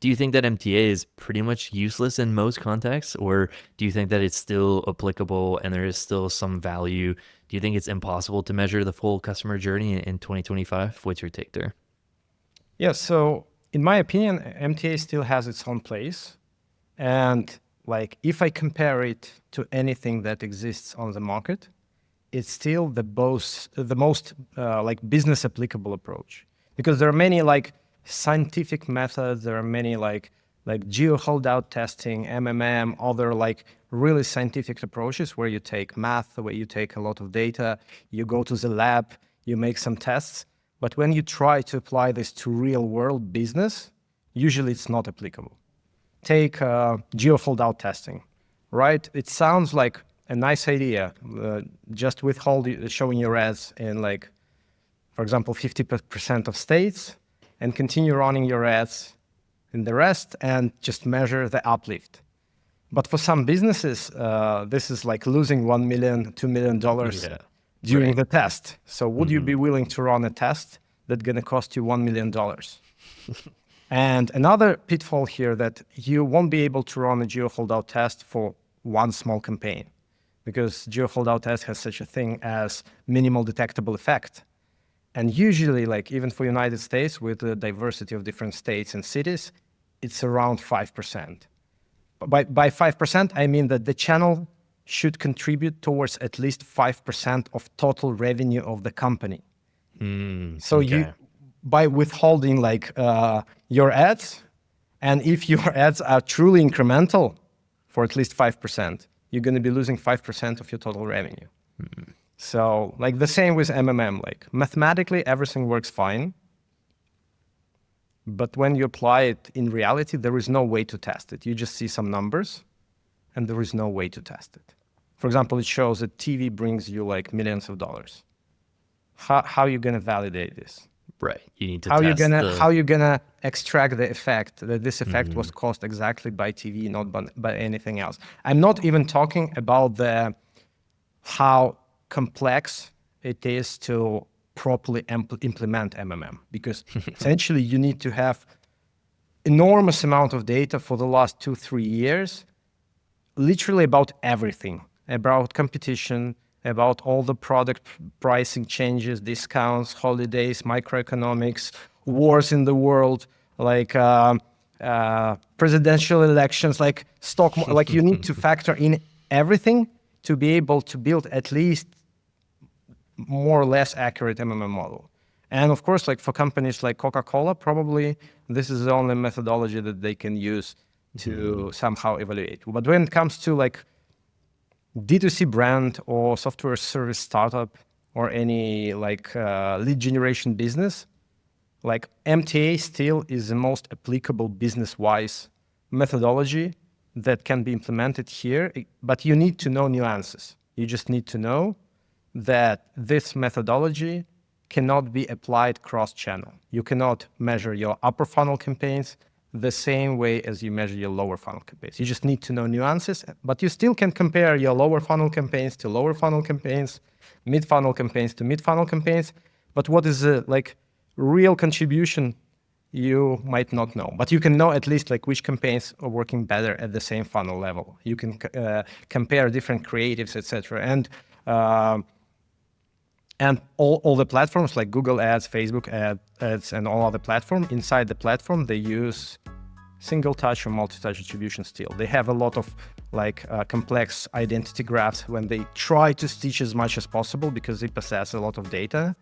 Do you think that MTA is pretty much useless in most contexts, or do you think that it's still applicable and there is still some value? Do you think it's impossible to measure the full customer journey in 2025? What's your take there? Yeah, so in my opinion, MTA still has its own place. And like if I compare it to anything that exists on the market, it's still the most like business applicable approach, because there are many like scientific methods. There are many like geo holdout testing, MMM, other like really scientific approaches where you take math, where you take a lot of data, you go to the lab, you make some tests. But when you try to apply this to real world business, usually it's not applicable. Take geo holdout testing, right? It sounds like a nice idea, just showing your ads in like, for example, 50% of states, and continue running your ads in the rest and just measure the uplift. But for some businesses, this is like losing $1 million, $2 million during the test. So would you be willing to run a test that's going to cost you $1 million? And another pitfall here, that you won't be able to run a geo holdout test for one small campaign, because geo holdout test has such a thing as minimal detectable effect. And usually, like even for United States, with the diversity of different states and cities, it's around 5%. By 5%, I mean that the channel should contribute towards at least 5% of total revenue of the company. So you, by withholding like your ads, and if your ads are truly incremental for at least 5%, you're going to be losing 5% of your total revenue. So like the same with MMM, like mathematically everything works fine, but when you apply it in reality, there is no way to test it. You just see some numbers and there is no way to test it. For example, it shows that TV brings you like millions of dollars. How are you going to validate this? Right. You need to How test are you gonna extract the effect, that this effect was caused exactly by TV, not by anything else? I'm not even talking about how complex it is to properly implement MMM, because essentially you need to have enormous amount of data for the last 2-3 years, literally about everything, about competition, about all the product pricing changes, discounts, holidays, microeconomics, wars in the world, like presidential elections, like stock, like you need to factor in everything to be able to build at least more or less accurate MMM model. And of course, like for companies like Coca-Cola, probably this is the only methodology that they can use to somehow evaluate. But when it comes to like D2C brand or software service startup or any like lead generation business, like MTA still is the most applicable business-wise methodology that can be implemented here, but you need to know nuances. You just need to know that this methodology cannot be applied cross-channel. You cannot measure your upper funnel campaigns the same way as you measure your lower funnel campaigns. You just need to know nuances, but you still can compare your lower funnel campaigns to lower funnel campaigns, mid funnel campaigns to mid funnel campaigns. But what is the like real contribution, you might not know, but you can know at least like which campaigns are working better at the same funnel level. You can compare different creatives, etc. And all the platforms like Google Ads, Facebook Ads, and all other platforms, inside the platform, they use single touch or multi-touch attribution still. They have a lot of like complex identity graphs when they try to stitch as much as possible because they possess a lot of data.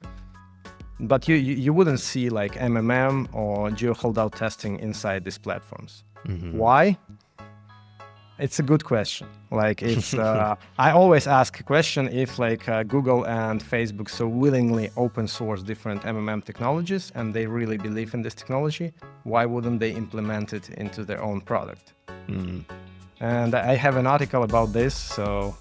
But you wouldn't see like MMM or geo holdout testing inside these platforms. Why? It's a good question. Like it's, I always ask a question, if like Google and Facebook so willingly open source different MMM technologies and they really believe in this technology, why wouldn't they implement it into their own product? And I have an article about this, so